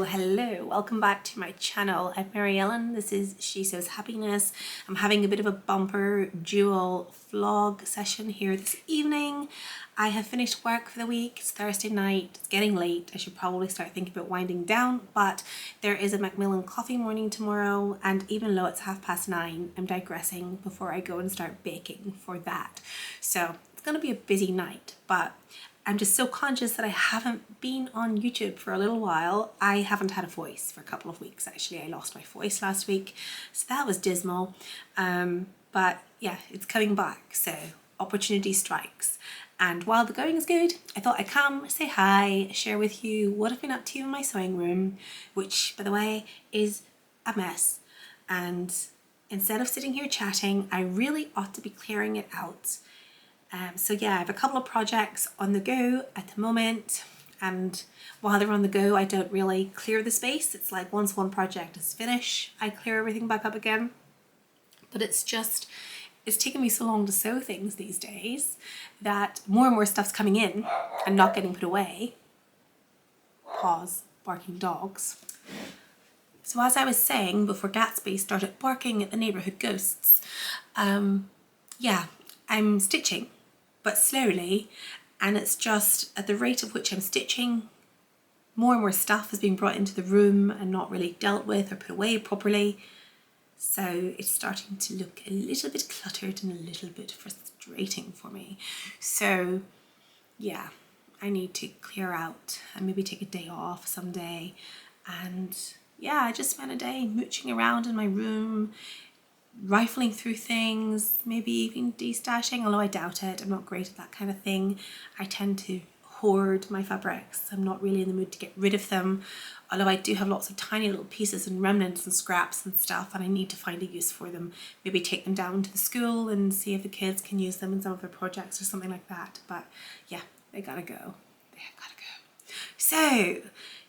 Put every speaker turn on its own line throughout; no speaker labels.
Hello, welcome back to my channel. I'm Mary Ellen. This is She Sews Happiness. I'm having a bit of a bumper dual vlog session here this evening. I have finished work for the week. It's Thursday night. It's getting late. I should probably start thinking about winding down, but there is a Macmillan coffee morning tomorrow, and even though it's 9:30, I'm digressing before I go and start baking for that. So it's going to be a busy night, but I'm just so conscious that I haven't been on YouTube for a little while. I haven't had a voice for a couple of weeks actually. I lost my voice last week, so that was dismal. But yeah, it's coming back, so opportunity strikes. And while the going is good, I thought I'd come, say hi, share with you what I've been up to in my sewing room, which, by the way, is a mess. And instead of sitting here chatting, I really ought to be clearing it out. So yeah, I have a couple of projects on the go at the moment, and while they're on the go, I don't really clear the space. It's like once one project is finished, I clear everything back up again. But it's taken me so long to sew things these days that more and more stuff's coming in and not getting put away. Pause, barking dogs. So as I was saying before Gatsby started barking at the neighbourhood ghosts, yeah, I'm stitching, but slowly, and it's just at the rate at which I'm stitching, more and more stuff is being brought into the room and not really dealt with or put away properly. So it's starting to look a little bit cluttered and a little bit frustrating for me. So yeah, I need to clear out and maybe take a day off someday. And yeah, I just spent a day mooching around in my room, rifling through things, maybe even de-stashing, although I doubt it. I'm not great at that kind of thing. I tend to hoard my fabrics. I'm not really in the mood to get rid of them, although I do have lots of tiny little pieces and remnants and scraps and stuff, and I need to find a use for them. Maybe take them down to the school and see if the kids can use them in some of their projects or something like that. But yeah, they gotta go. So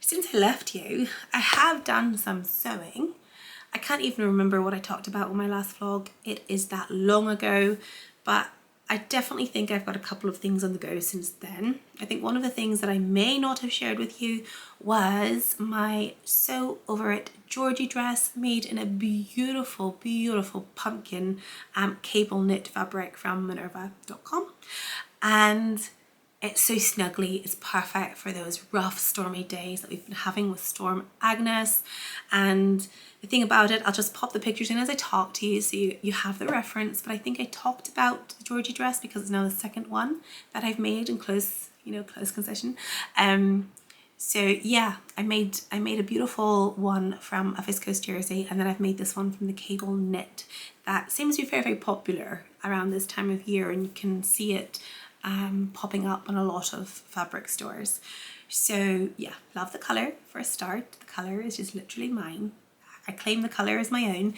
since I left you, I have done some sewing. I can't even remember what I talked about in my last vlog. It is that long ago, but I definitely think I've got a couple of things on the go since then. I think one of the things that I may not have shared with you was my Sew Over It Georgie dress made in a beautiful, beautiful pumpkin cable knit fabric from Minerva.com. And it's so snuggly, it's perfect for those rough stormy days that we've been having with Storm Agnes. And the thing about it, I'll just pop the pictures in as I talk to you so you have the reference, but I think I talked about the Georgie dress because it's now the second one that I've made in close concession. So yeah, I made a beautiful one from a Viscose jersey, and then I've made this one from the cable knit that seems to be very, very popular around this time of year, and you can see it popping up on a lot of fabric stores. So yeah, love the colour for a start. The colour is just literally mine. I claim the colour as my own,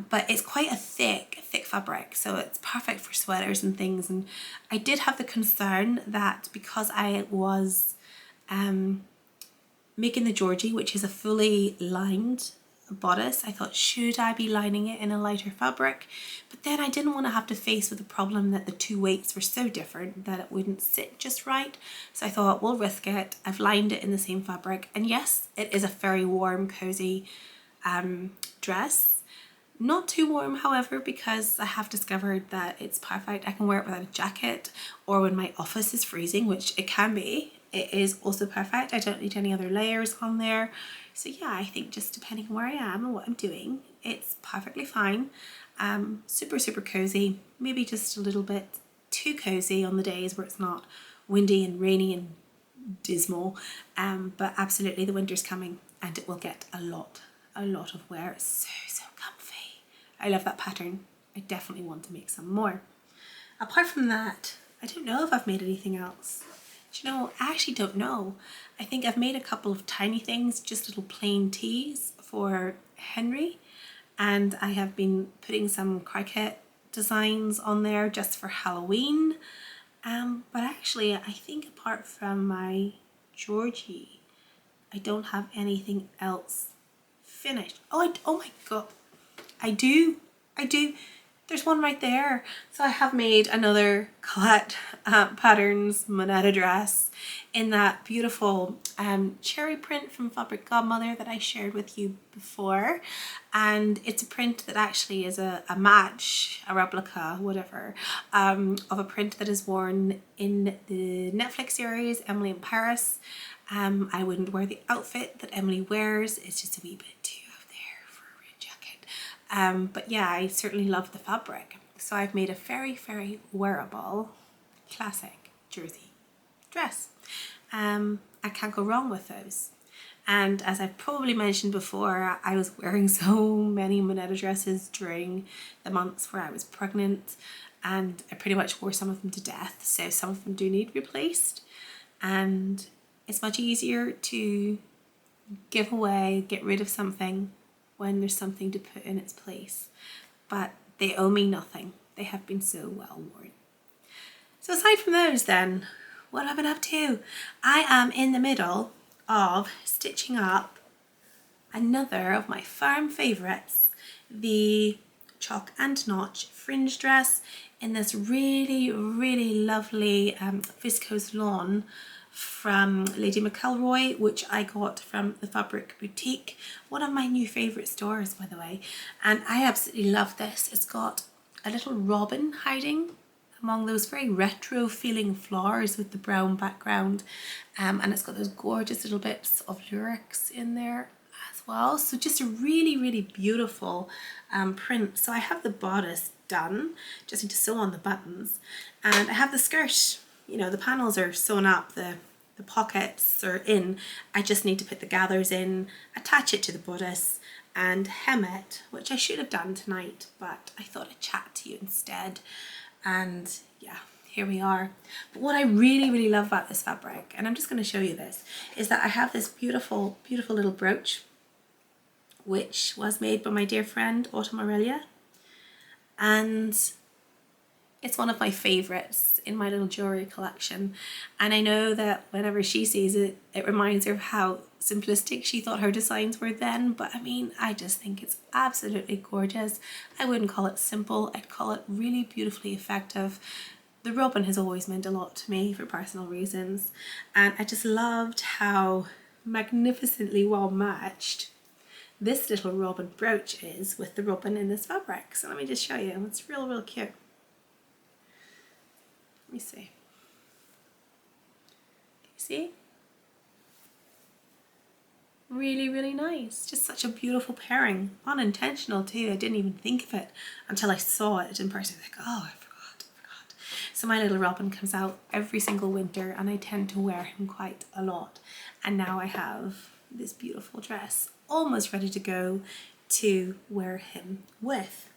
but it's quite a thick fabric, so it's perfect for sweaters and things. And I did have the concern that because I was making the Georgie, which is a fully lined bodice, I thought, should I be lining it in a lighter fabric? But then I didn't want to have to face with the problem that the two weights were so different that it wouldn't sit just right. So I thought, we'll risk it. I've lined it in the same fabric, and yes, it is a very warm, cozy dress. Not too warm, however, because I have discovered that it's perfect. I can wear it without a jacket, or when my office is freezing, which it can be, it is also perfect. I don't need any other layers on there. So yeah, I think just depending on where I am and what I'm doing, it's perfectly fine. Super, super cozy, maybe just a little bit too cozy on the days where it's not windy and rainy and dismal, but absolutely the winter's coming and it will get a lot of wear. It's so comfy. I love that pattern. I definitely want to make some more. Apart from that, I don't know if I've made anything else. Do you know, I actually don't know. I think I've made a couple of tiny things, just little plain tees for Henry, and I have been putting some cricket designs on there just for Halloween. But actually, I think apart from my Georgie, I don't have anything else finished. Oh my god, I do. there's one right there. So I have made another Colette Patterns Moneta dress in that beautiful cherry print from Fabric Godmother that I shared with you before. And it's a print that actually is a match, a replica, whatever, of a print that is worn in the Netflix series Emily in Paris. I wouldn't wear the outfit that Emily wears, it's just a wee bit too out there for a rain jacket. But yeah, I certainly love the fabric. So I've made a very, very wearable, classic jersey dress. I can't go wrong with those. And as I've probably mentioned before, I was wearing so many Moneta dresses during the months where I was pregnant, and I pretty much wore some of them to death. So some of them do need replaced, and it's much easier to give away, get rid of something when there's something to put in its place. But they owe me nothing. They have been so well worn. So aside from those then, what have I been up to? I am in the middle of stitching up another of my farm favourites, the Chalk and Notch fringe dress in this really, really lovely viscose lawn from Lady McElroy, which I got from the Fabric Boutique, one of my new favourite stores, by the way. And I absolutely love this. It's got a little robin hiding among those very retro feeling flowers with the brown background, and it's got those gorgeous little bits of lyrics in there as well. So just a really, really beautiful print. So I have the bodice done, just need to sew on the buttons, and I have the skirt, you know, the panels are sewn up, the pockets are in. I just need to put the gathers in, attach it to the bodice and hem it, which I should have done tonight, but I thought I'd chat to you instead. And yeah, here we are. But what I really, really love about this fabric, and I'm just going to show you this, is that I have this beautiful, beautiful little brooch, which was made by my dear friend Autumn Aurelia, and it's one of my favorites in my little jewelry collection. And I know that whenever she sees it, it reminds her of how simplistic she thought her designs were then, but I mean, I just think it's absolutely gorgeous. I wouldn't call it simple, I'd call it really beautifully effective. The robin has always meant a lot to me for personal reasons, and I just loved how magnificently well matched this little robin brooch is with the robin in this fabric. So let me just show you, it's real, real cute. Let me see. Can you see? Really, really nice. Just such a beautiful pairing. Unintentional too. I didn't even think of it until I saw it in person. Like, oh, I forgot. So my little robin comes out every single winter, and I tend to wear him quite a lot. And now I have this beautiful dress almost ready to go to wear him with.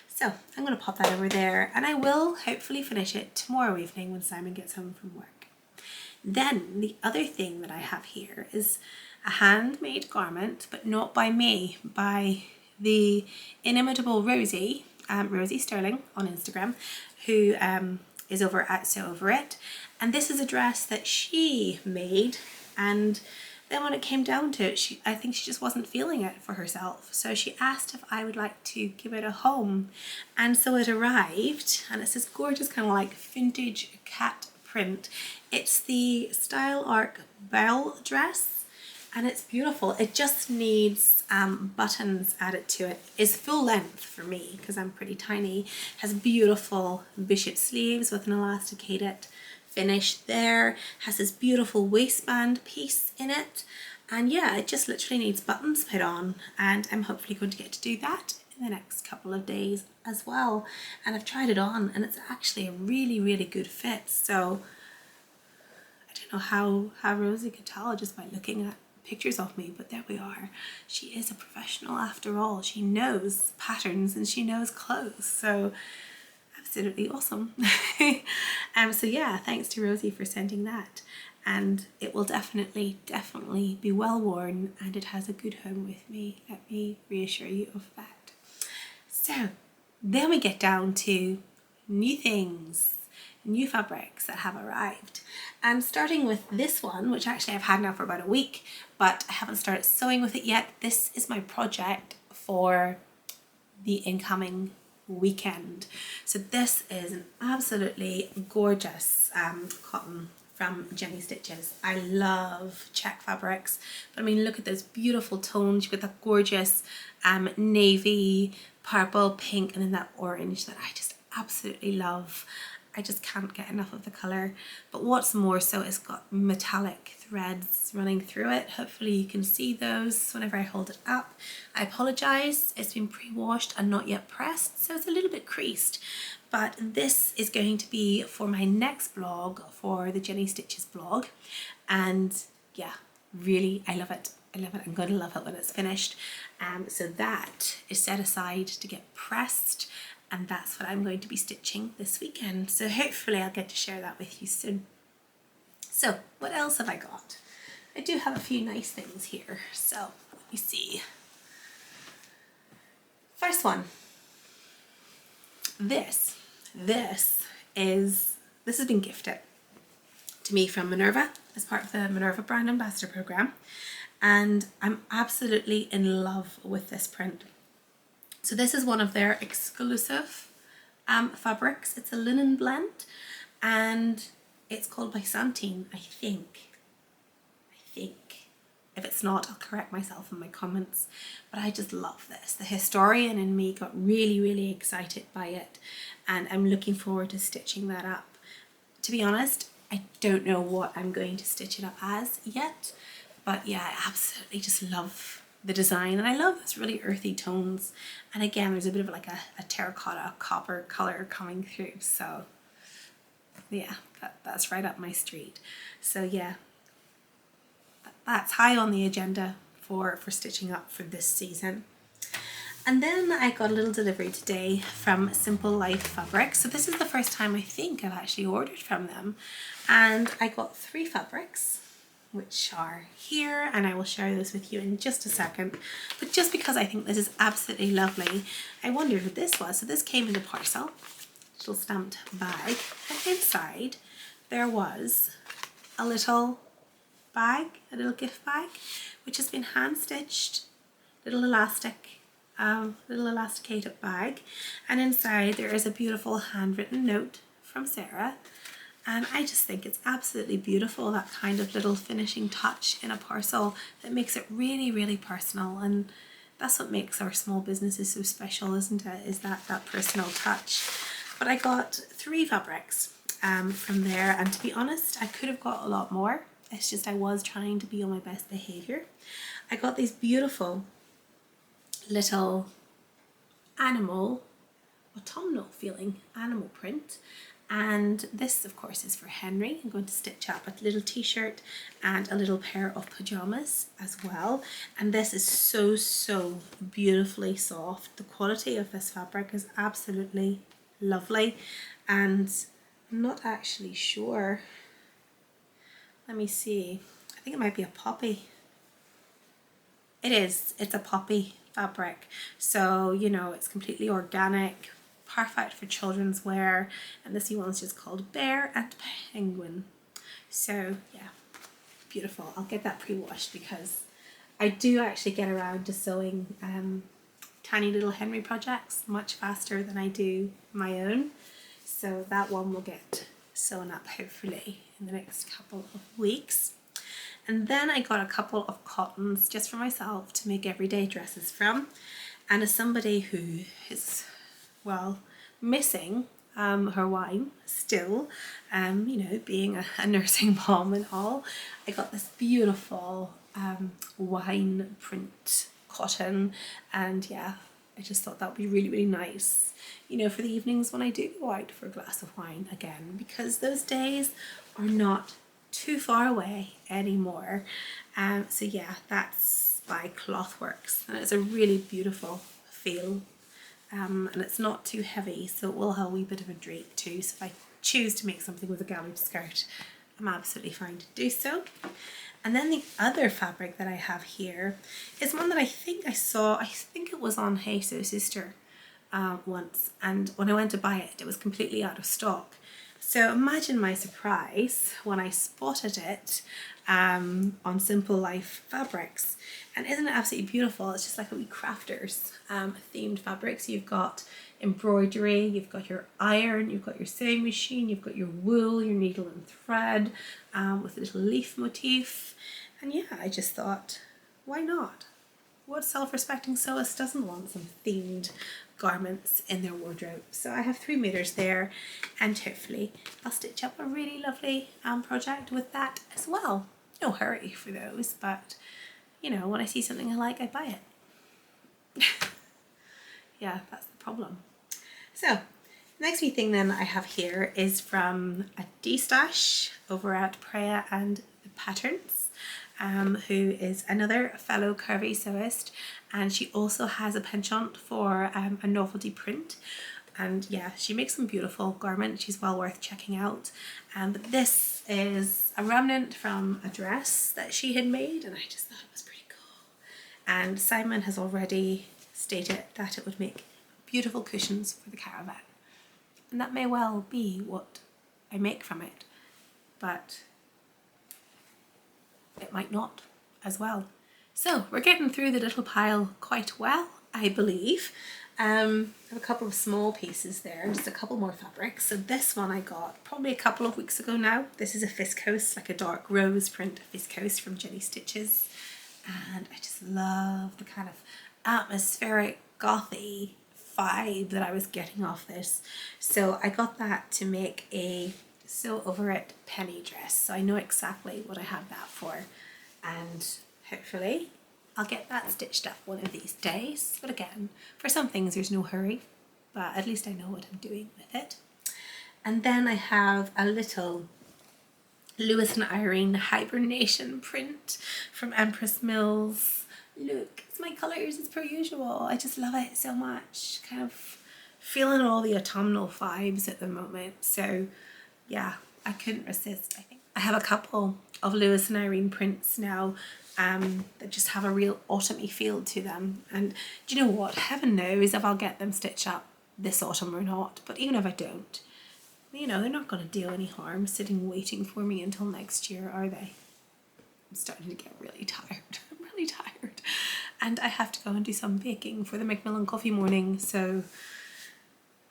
So I'm going to pop that over there, and I will hopefully finish it tomorrow evening when Simon gets home from work. Then the other thing that I have here is a handmade garment, but not by me, by the inimitable Rosie, Rosie Sterling on Instagram, who is over at Sew Over It. And this is a dress that she made, and then when it came down to it, I think she just wasn't feeling it for herself. So she asked if I would like to give it a home. And so it arrived, and it's this gorgeous kind of like vintage cat print. It's the Style Arc Belle dress, and it's beautiful. It just needs buttons added to it. It's full length for me because I'm pretty tiny. Has beautiful bishop sleeves with an elasticated finish there, has this beautiful waistband piece in it, and yeah, it just literally needs buttons put on, and I'm hopefully going to get to do that in the next couple of days as well. And I've tried it on, and it's actually a really, really good fit. So I don't know how Rosie could tell just by looking at pictures of me, but there we are. She is a professional after all. She knows patterns and she knows clothes, so absolutely awesome. So yeah, thanks to Rosie for sending that, and it will definitely be well worn, and it has a good home with me. Let me reassure you of that. So then we get down to new things, new fabrics that have arrived, and starting with this one, which actually I've had now for about a week, but I haven't started sewing with it yet. This is my project for the incoming weekend. So this is an absolutely gorgeous cotton from Jeny Stitches. I love check fabrics, but I mean, look at those beautiful tones. You've got that gorgeous navy, purple, pink, and then that orange that I just absolutely love. I just can't get enough of the colour. But what's more so, it's got metallic threads running through it. Hopefully you can see those whenever I hold it up. I apologise, it's been pre-washed and not yet pressed, so it's a little bit creased. But this is going to be for my next blog, for the Jeny Stitches blog. And yeah, really, I love it. I love it. I'm going to love it when it's finished. So that is set aside to get pressed, and that's what I'm going to be stitching this weekend. So hopefully I'll get to share that with you soon. So what else have I got? I do have a few nice things here. So let me see. First one. This has been gifted to me from Minerva as part of the Minerva brand ambassador program, and I'm absolutely in love with this print. So this is one of their exclusive fabrics. It's a linen blend, and it's called Byzantine, I think. If it's not, I'll correct myself in my comments. But I just love this. The historian in me got really, really excited by it, and I'm looking forward to stitching that up. To be honest, I don't know what I'm going to stitch it up as yet, but yeah, I absolutely just love the design, and I love those really earthy tones. And again, there's a bit of like a terracotta copper color coming through, so yeah, that's right up my street. So yeah, that's high on the agenda for stitching up for this season. And then I got a little delivery today from Simple Life Fabric. So this is the first time I think I've actually ordered from them. And I got 3 fabrics, which are here, and I will share those with you in just a second. But just because I think this is absolutely lovely, I wondered what this was. So this came in a parcel, little stamped bag, and inside there was a little bag, a little gift bag, which has been hand stitched, little elasticated bag, and inside there is a beautiful handwritten note from Sarah. And I just think it's absolutely beautiful, that kind of little finishing touch in a parcel that makes it really, really personal. And that's what makes our small businesses so special, isn't it? Is that personal touch. But I got 3 fabrics from there, and to be honest, I could have got a lot more. It's just I was trying to be on my best behaviour. I got these beautiful little animal, autumnal feeling animal print, and this of course is for Henry. I'm going to stitch up a little t-shirt and a little pair of pajamas as well, and this is so beautifully soft. The quality of this fabric is absolutely lovely, and I'm not actually sure. Let me see. I think it might be a poppy. It is. It's a poppy fabric. So, you know, it's completely organic, perfect for children's wear. And this one's just called Bear and Penguin. So, yeah, beautiful. I'll get that pre-washed because I do actually get around to sewing tiny little Henry projects much faster than I do my own. So that one will get sewn up hopefully in the next couple of weeks. And then I got a couple of cottons just for myself to make everyday dresses from. And as somebody who is, well, missing her wine still, you know, being a nursing mom and all, I got this beautiful wine print cotton, and yeah, I just thought that would be really, really nice, you know, for the evenings when I do go out for a glass of wine again, because those days are not too far away anymore. So yeah, that's by Clothworks, and it's a really beautiful feel, and it's not too heavy, so it will have a wee bit of a drape too. So if I choose to make something with a gathered skirt, I'm absolutely fine to do so. And then the other fabric that I have here is one that I think I saw, I think it was on Hey So Sister once, and when I went to buy it, it was completely out of stock. So imagine my surprise when I spotted it on Simple Life Fabrics. And isn't it absolutely beautiful? It's just like a wee crafters themed fabric. So you've got embroidery, you've got your iron, you've got your sewing machine, you've got your wool, your needle and thread, with a little leaf motif. And yeah, I just thought, why not? What self-respecting sewist doesn't want some themed garments in their wardrobe? So I have 3 meters there, and hopefully I'll stitch up a really lovely project with that as well. No hurry for those, but you know, when I see something I like, I buy it. Yeah, that's the problem. So next wee thing then I have here is from a D-stash over at Preya and the Patterns, who is another fellow curvy sewist, and she also has a penchant for a novelty print. And yeah, she makes some beautiful garments. She's well worth checking out. But this is a remnant from a dress that she had made, and I just thought it was pretty cool. And Simon has already stated that it would make beautiful cushions for the caravan. And that may well be what I make from it, but it might not as well. So we're getting through the little pile quite well, I believe. I have a couple of small pieces there, just a couple more fabrics. So this one I got probably a couple of weeks ago now. This is a Viscose, like a dark rose print Viscose from Jeny Stitches. And I just love the kind of atmospheric gothy vibe that I was getting off this. So I got that to make a sew over it penny dress. So I know exactly what I have that for. And hopefully I'll get that stitched up one of these days. But again, for some things there's no hurry, but at least I know what I'm doing with it. And then I have a little Lewis and Irene hibernation print from Empress Mills. Look, it's my colours as per usual. I just love it so much. Kind of feeling all the autumnal vibes at the moment. So yeah, I couldn't resist, I think. I have a couple of Lewis and Irene prints now that just have a real autumny feel to them. And do you know what? Heaven knows if I'll get them stitched up this autumn or not. But even if I don't, you know, they're not going to do any harm sitting waiting for me until next year, are they? I'm starting to get really tired. I'm really tired. And I have to go and do some baking for the Macmillan coffee morning, so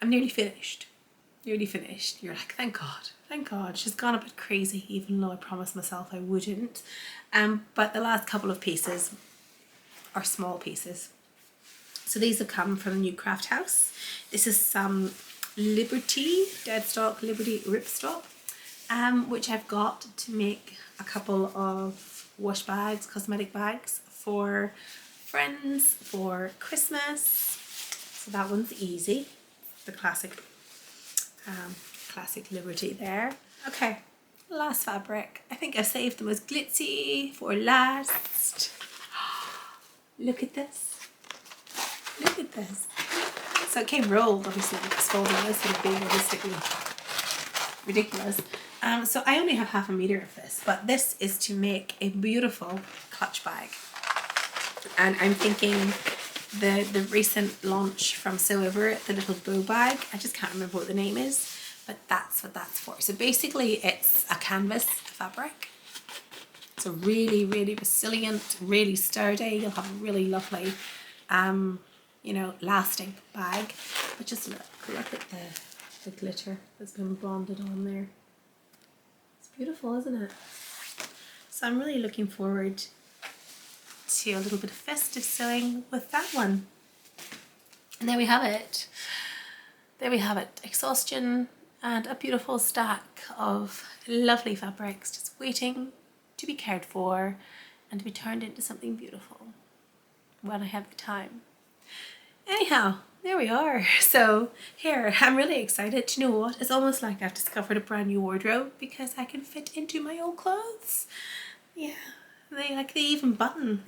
I'm nearly finished. Nearly finished. You're like, thank God. Thank God. She's gone a bit crazy, even though I promised myself I wouldn't. But the last couple of pieces are small pieces. So these have come from the new craft house. This is some Liberty, deadstock Liberty ripstop, which I've got to make a couple of wash bags, cosmetic bags for friends for Christmas. So that one's easy. The classic Liberty there. Okay, last fabric. I think I've saved the most glitzy for last. Look at this. Look at this. So it came rolled, obviously, because folding this would have been realistically ridiculous. So I only have half a meter of this, but this is to make a beautiful clutch bag. And I'm thinking the recent launch from Sew Over It, the little bow bag, I just can't remember what the name is, but that's what that's for. So basically it's a canvas fabric. It's a really, really resilient, really sturdy. You'll have a really lovely, you know, lasting bag. But just look at the glitter that's been bonded on there. It's beautiful, isn't it? So I'm really looking forward to a little bit of festive sewing with that one. And there we have it. There we have it. Exhaustion and a beautiful stack of lovely fabrics just waiting to be cared for and to be turned into something beautiful when I have the time. Anyhow, there we are. So here, I'm really excited. Do you know what? It's almost like I've discovered a brand new wardrobe because I can fit into my old clothes. Yeah. They even button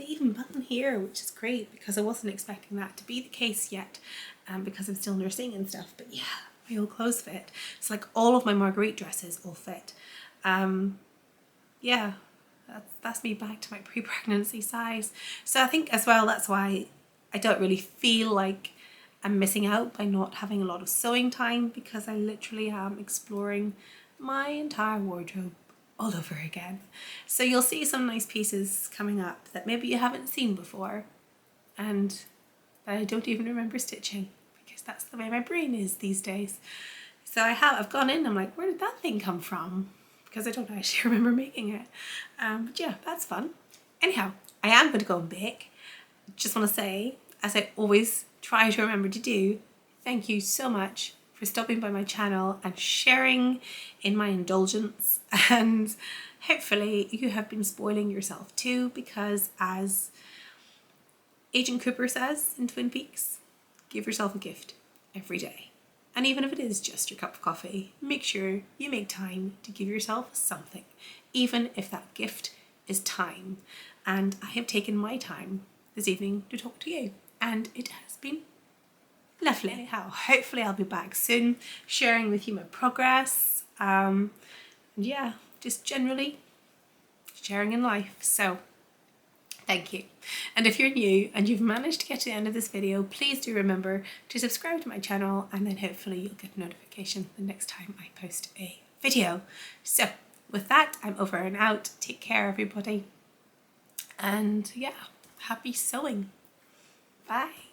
here, which is great because I wasn't expecting that to be the case yet, because I'm still nursing and stuff. But yeah, my old clothes fit. It's like all of my Marguerite dresses all fit. Yeah, that's me back to my pre-pregnancy size. So I think as well that's why I don't really feel like I'm missing out by not having a lot of sewing time, because I literally am exploring my entire wardrobe all over again. So you'll see some nice pieces coming up that maybe you haven't seen before and that I don't even remember stitching because That's the way my brain is these days. So I've gone in, I'm like, where did that thing come from? Because I don't actually remember making it. But yeah, that's fun. Anyhow, I am going to go and bake. Just want to say, as I always try to remember to do, thank you so much for stopping by my channel and sharing in my indulgence, and hopefully you have been spoiling yourself too, because as Agent Cooper says in Twin Peaks, give yourself a gift every day. And even if it is just your cup of coffee, make sure you make time to give yourself something, even if that gift is time. And I have taken my time this evening to talk to you, and it has been lovely. Anyhow, hopefully I'll be back soon, sharing with you my progress. Yeah, just generally sharing in life. So thank you. And if you're new and you've managed to get to the end of this video, please do remember to subscribe to my channel, and then hopefully you'll get a notification the next time I post a video. So with that, I'm over and out. Take care, everybody. And yeah, happy sewing. Bye.